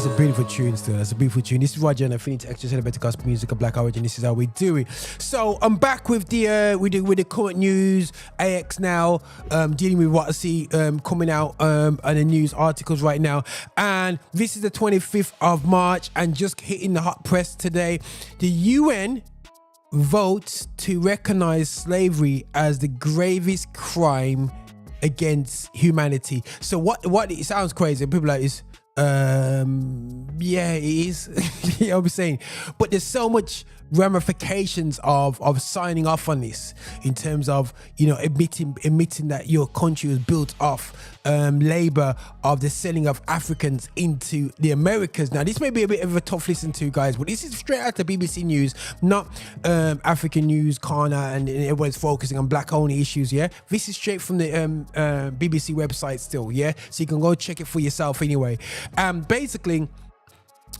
That's a beautiful tune still. That's a beautiful tune. This is Roger and Affinity Xtra celebrating gospel music of Black origin. This is how we do it. So I'm back with the with the current news, AXNOW, dealing with what I see coming out on the news articles right now. And this is the 25th of March and just hitting the hot press today. The UN votes to recognize slavery as the gravest crime against humanity. So what it sounds crazy. People are like this. Yeah, it is. You know what I'm saying? But there's so much ramifications of signing off on this in terms of, you know, admitting that your country was built off labor of the selling of Africans into the Americas. Now this may be a bit of a tough listen to, guys, but this is straight out of BBC News, not African News, Kana, and everyone's focusing on black only issues. Yeah, this is straight from the BBC website still. Yeah, so you can go check it for yourself anyway. Basically,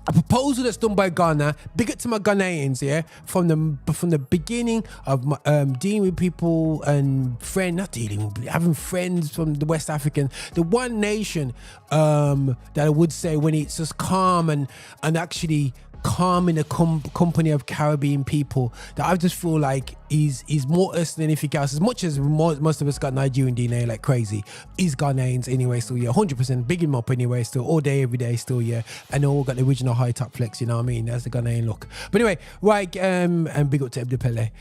a proposal that's done by Ghana. Big up to my Ghanaians, yeah. From the beginning of my, dealing with people and having friends from the West African, the one nation that I would say when it's just calm and actually calm in the company of Caribbean people, that I just feel like is more us than anything else. As much as most of us got Nigerian DNA like crazy, is Ghanaians anyway. Still, yeah, 100% big him up anyway. Still, all day, every day. Still, yeah. And they all got the original high top flex. You know what I mean? That's the Ghanaian look. But anyway, right. And big up to Ebde Pele.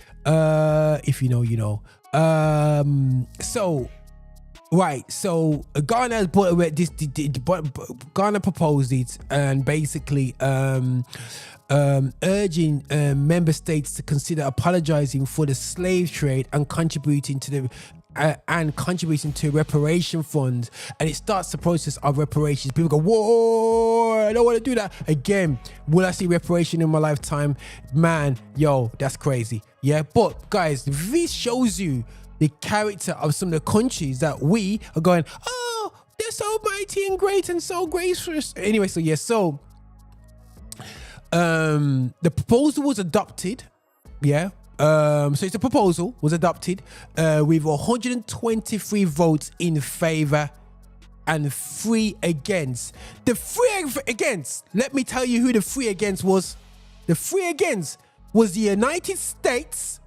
If you know, you know. Right, so Ghana has brought this. Ghana proposed it and basically urging member states to consider apologizing for the slave trade and contributing to reparation funds. And it starts the process of reparations. People go, whoa, I don't want to do that again. Will I see reparation in my lifetime? Man, yo, that's crazy. Yeah, but guys, this shows you the character of some of the countries that we are going, oh, they're so mighty and great and so graceful. Anyway, so yeah, so the proposal was adopted. Yeah. So it's a proposal was adopted with 123 votes in favor and 3 against. The 3 against, let me tell you who the 3 against was. The 3 against was the United States,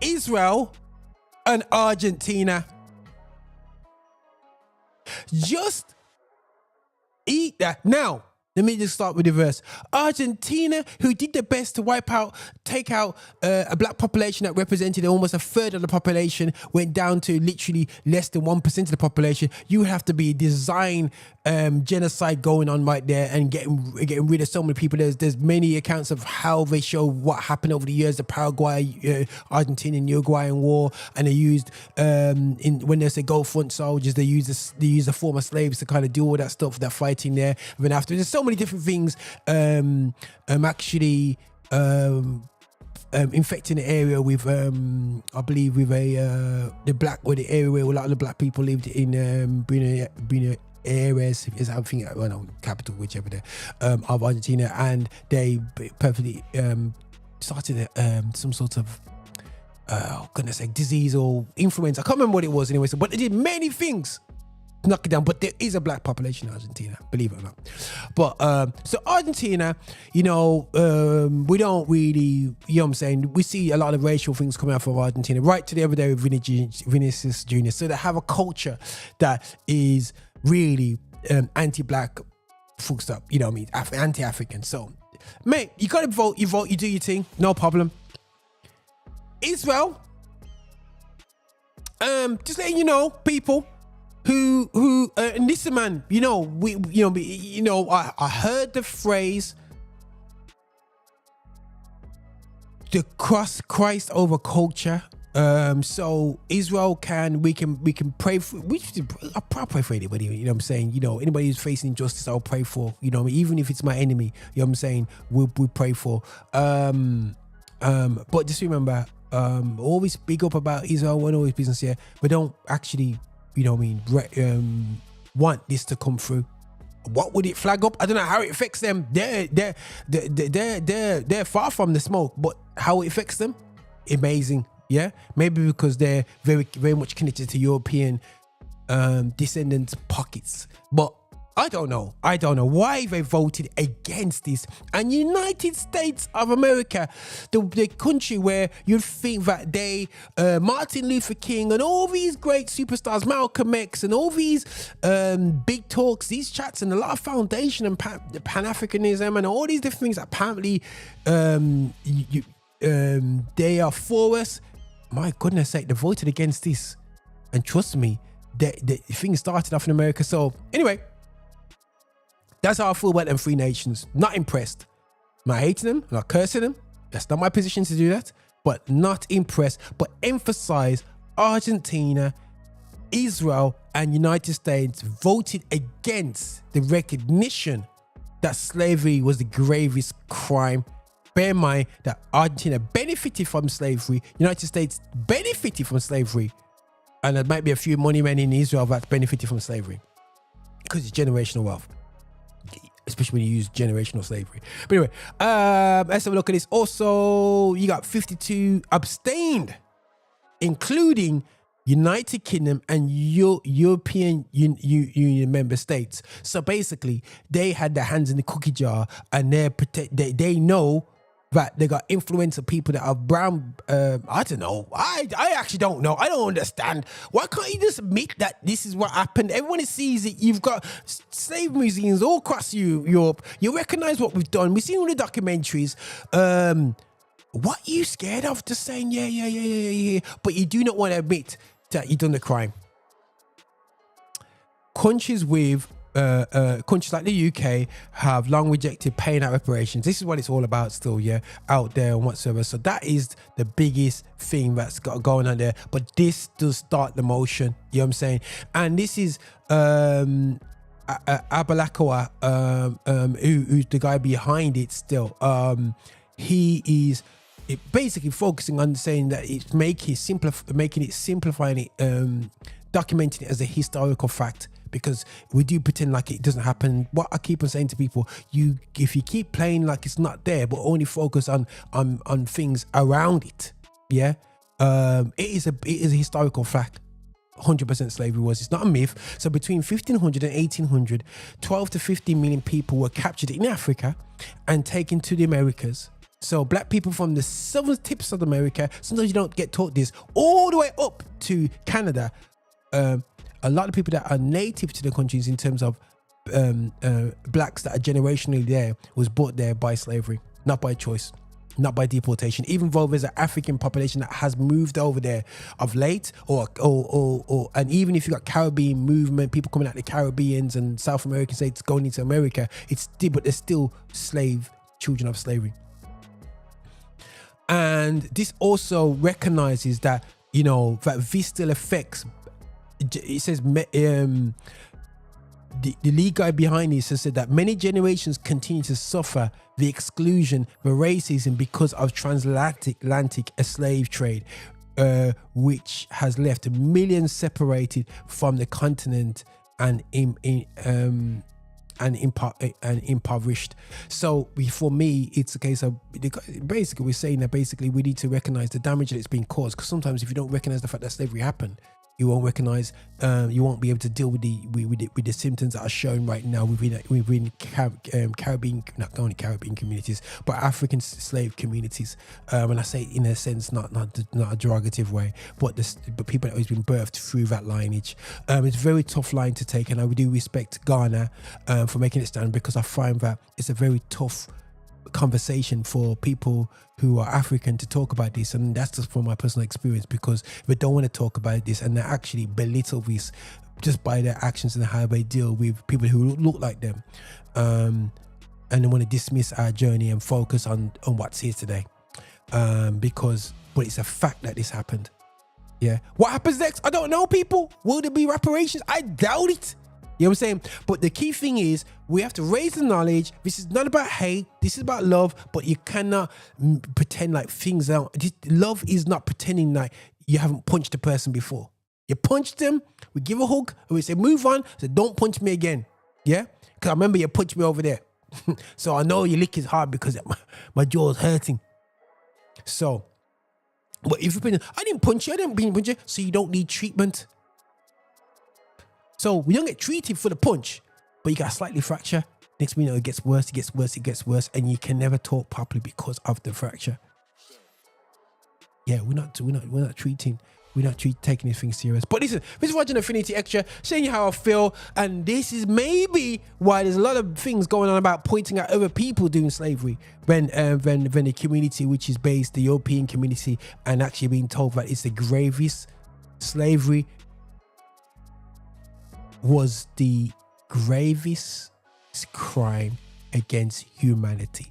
Israel, and Argentina. Just eat that. Now, let me just start with the verse. Argentina, who did their best to take out a black population that represented almost a third of the population, went down to literally less than 1% of the population. You would have to be a design genocide going on right there and getting rid of so many people. There's many accounts of how they show what happened over the years, the Paraguay, Argentinian, Uruguayan war, and they used when they say go front soldiers, they use the former slaves to kind of do all that stuff, that fighting there. And then after, there's so many different things infecting the area with I believe with the area where a lot of the black people lived in Buenos Aires is, I think, well, no, capital, whichever of Argentina, and they perfectly started some sort of goodness sake, disease or influenza. I can't remember what it was anyway. So, but they did many things to knock it down. But there is a black population in Argentina, believe it or not. But so Argentina, you know, we don't really, you know what I'm saying, we see a lot of racial things coming out from Argentina, right to the other day with Vinicius Jr. So they have a culture that is really anti-black, full stop, you know what I mean, anti-African. So, mate, you gotta vote, you do your thing, no problem. Israel, just letting you know, people who and listen, man, you know, I heard the phrase, the cross Christ over culture. So Israel we can pray for, I'll pray for anybody, you know what I'm saying, you know, anybody who's facing injustice, I'll pray for, you know, even if it's my enemy, you know what I'm saying, we'll pray for. But just remember, always speak up about Israel, we're always business here, but don't actually, you know what I mean, want this to come through. What would it flag up? I don't know how it affects them. They're far from the smoke, but how it affects them, amazing. Yeah, maybe because they're very, very much connected to European descendants pockets. But I don't know why they voted against this. And United States of America, the country where you'd think that they, Martin Luther King and all these great superstars, Malcolm X and all these big talks, these chats and a lot of foundation and Pan-Africanism and all these different things, apparently they are for us. My goodness sake, they voted against this. And trust me, the thing started off in America. So anyway, that's how I feel about them three nations. Not impressed. I'm not hating them, I'm not cursing them. That's not my position to do that. But not impressed. But emphasize Argentina, Israel, and United States voted against the recognition that slavery was the gravest crime. Bear in mind that Argentina benefited from slavery, United States benefited from slavery, and there might be a few money men in Israel that benefited from slavery because it's generational wealth, especially when you use generational slavery. But anyway, let's have a look at this. Also, you got 52 abstained, including United Kingdom and European Union member states. So basically, they had their hands in the cookie jar, and they know that they got influence of people that are brown. I don't know. I actually don't know. I don't understand. Why can't you just admit that this is what happened? Everyone sees it. You've got slave museums all across Europe. You recognize what we've done. We've seen all the documentaries. What are you scared of? Just saying, yeah. But you do not want to admit that you've done the crime. Countries with countries like the UK have long rejected paying out reparations. This is what it's all about still, out there and whatsoever. So that is the biggest thing that's got going on there. But this does start the motion, you know what I'm saying? And this is Abalakawa, who's the guy behind it still. He is basically focusing on saying that it's making it, simplifying it, documenting it as a historical fact, because we do pretend like it doesn't happen. What I keep on saying to people, if you keep playing like it's not there, but only focus on things around it, it is a historical fact. 100% slavery was. It's not a myth. So between 1500 and 1800, 12 to 15 million people were captured in Africa and taken to the Americas. So black people from the southern tips of America, sometimes you don't get taught this, all the way up to Canada. A lot of people that are native to the countries in terms of blacks that are generationally there was brought there by slavery, not by choice, not by deportation. Even though there's an African population that has moved over there of late, or and even if you got Caribbean movement, people coming out of the Caribbeans and South American states going into America, but they're still children of slavery. And this also recognizes that, that this still affects. It says the lead guy behind this has said that many generations continue to suffer the exclusion, the racism because of transatlantic slave trade, which has left millions separated from the continent and impoverished. So for me, it's a case of basically we're saying that we need to recognize the damage that's been caused, because sometimes if you don't recognize the fact that slavery happened, you won't recognize, you won't be able to deal with the symptoms that are shown right now within Caribbean, not only Caribbean communities, but African slave communities. And I say in a sense, not a derogative way, but people that have been birthed through that lineage. It's a very tough line to take, and I do respect Ghana for making it stand, because I find that it's a very tough conversation for people who are African to talk about this, and that's just from my personal experience, because they don't want to talk about this and they actually belittle this just by their actions and how they deal with people who look like them, and they want to dismiss our journey and focus on what's here today, but it's a fact that this happened. What happens next? I don't know, people. Will there be reparations? I doubt it. You know what I'm saying? But the key thing is we have to raise the knowledge. This is not about hate. This is about love. But you cannot pretend like things out. Love is not pretending like you haven't punched the person before. You punched them. We give a hug and we say, move on. So don't punch me again. Yeah? Because I remember you punched me over there. So I know your lick is hard because my jaw's hurting. So, but if you're I didn't punch you. I didn't punch you. So you don't need treatment. So we don't get treated for the punch. but you got a slightly fracture. Next minute, it gets worse, it gets worse, it gets worse, and you can never talk properly because of the fracture. Yeah, we're not taking anything serious. But listen, this is watching Affinity Xtra, showing you how I feel, and this is maybe why there's a lot of things going on about pointing at other people doing slavery when the community, which is based the European community, and actually being told that it's the gravest slavery was the gravest crime against humanity.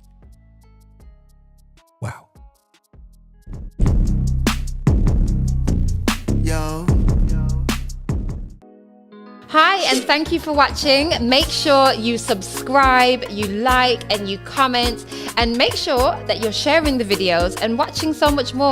Wow. Yo. Hi, and thank you for watching. Make sure you subscribe, you like, and you comment, and make sure that you're sharing the videos and watching so much more.